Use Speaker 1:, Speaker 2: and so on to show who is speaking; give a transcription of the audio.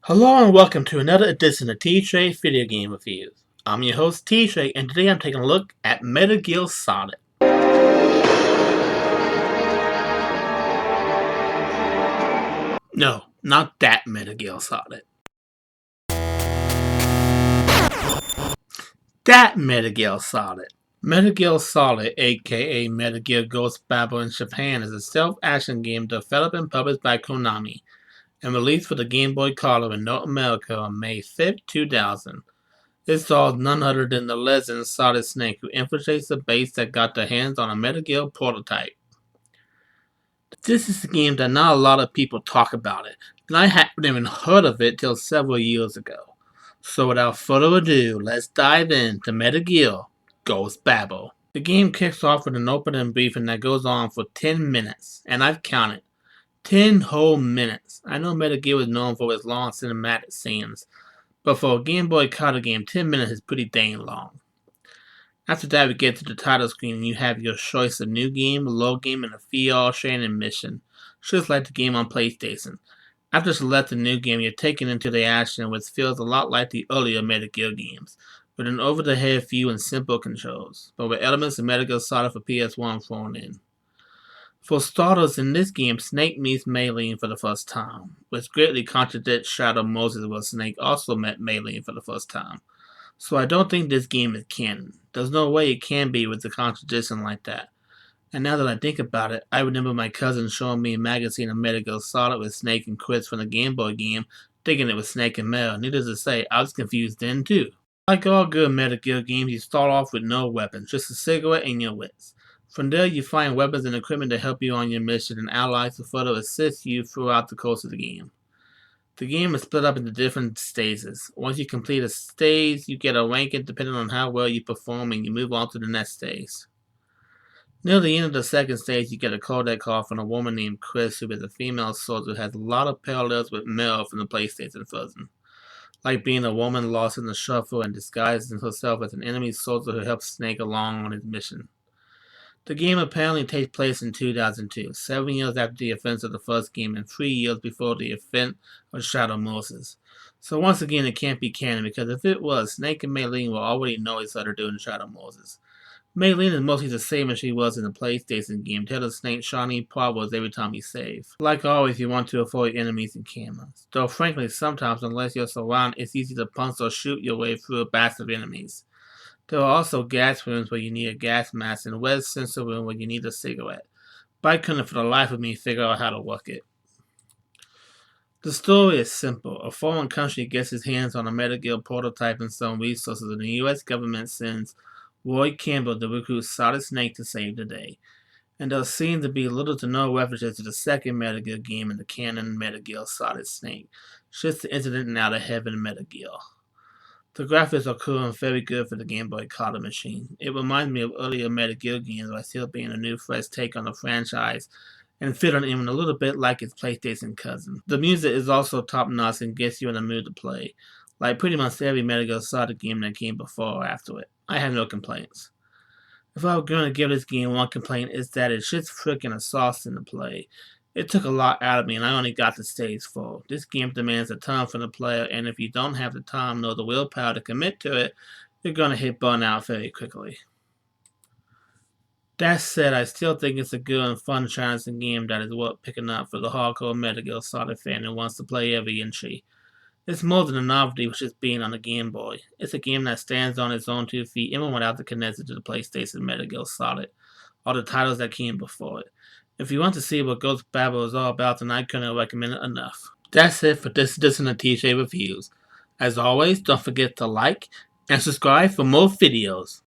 Speaker 1: Hello and welcome to another edition of TJ Video Game Reviews. I'm your host TJ, and today I'm taking a look at Metal Gear Solid. No, not that Metal Gear Solid. That Metal Gear Solid. Metal Gear Solid, aka Metal Gear Ghost Babel in Japan, is a stealth-action game developed and published by Konami and released for the Game Boy Color in North America on May 5, 2000. It stars none other than the legend Solid Snake, who infiltrates the base that got their hands on a Metal Gear prototype. This is a game that not a lot of people talk about it, and I hadn't even heard of it till several years ago. So without further ado, let's dive into Metal Gear Ghost Babel. The game kicks off with an opening briefing that goes on for 10 minutes, and I've counted 10 whole minutes. I know Metal Gear was known for its long cinematic scenes, but for a Game Boy Color game, 10 minutes is pretty dang long. After that, we get to the title screen and you have your choice of new game, low game, and a VR sharing mission, just like the game on PlayStation. After selecting new game, you're taken into the action, which feels a lot like the earlier Metal Gear games, with an over-the-head view and simple controls, but with elements of Metal Gear Solid for PS1 thrown in. For starters, in this game, Snake meets Maylene for the first time, which greatly contradicts Shadow Moses where Snake also met Maylene for the first time. So I don't think this game is canon. There's no way it can be with a contradiction like that. And now that I think about it, I remember my cousin showing me a magazine of Metal Gear Solid with Snake and Chris from the Game Boy game, thinking it was Snake and Mel. Needless to say, I was confused then too. Like all good Metal Gear games, you start off with no weapons, just a cigarette and your wits. From there, you find weapons and equipment to help you on your mission and allies to further assist you throughout the course of the game. The game is split up into different stages. Once you complete a stage, you get a ranking depending on how well you perform and you move on to the next stage. Near the end of the second stage, you get a codec call from a woman named Chris, who is a female soldier who has a lot of parallels with Mel from the PlayStation version. Like being a woman lost in the shuffle and disguising herself as an enemy soldier who helps Snake along on his mission. The game apparently takes place in 2002, 7 years after the events of the first game and 3 years before the event of Shadow Moses. So once again, it can't be canon, because if it was, Snake and Maylene will already know each other during Shadow Moses. Maylene is mostly the same as she was in the PlayStation game, telling Snake shiny problems every time you save. Like always, you want to avoid enemies and cameras. Though frankly, sometimes unless you're surrounded, it's easy to punch or shoot your way through a batch of enemies. There are also gas rooms where you need a gas mask and a web sensor room where you need a cigarette, but I couldn't for the life of me figure out how to work it. The story is simple. A foreign country gets its hands on a Metal Gear prototype and some resources, and the US government sends Roy Campbell to recruit Solid Snake to save the day. And there seems to be little to no references to the second Metal Gear game in the canon Metal Gear Solid Snake, just the incident in Outer Heaven Metal Gear. The graphics are cool and very good for the Game Boy Color machine. It reminds me of earlier Metal Gear games while still being a new fresh take on the franchise and feeling even a little bit like its PlayStation cousin. The music is also top notch and gets you in the mood to play, like pretty much every Metal Gear Solid game that came before or after it. I have no complaints. If I were going to give this game one complaint, it's that it's just freaking exhausting to play. It took a lot out of me and I only got to stage 4. This game demands a ton from the player, and if you don't have the time nor the willpower to commit to it, you're going to hit burnout very quickly. That said, I still think it's a good and fun challenging game that is worth picking up for the hardcore Metal Gear Solid fan who wants to play every entry. It's more than a novelty with just being on the Game Boy. It's a game that stands on its own 2 feet even without the connection to the PlayStation Metal Gear Solid, or the titles that came before it. If you want to see what Ghost Babel is all about, then I couldn't recommend it enough. That's it for this edition of TJ Reviews. As always, don't forget to like and subscribe for more videos.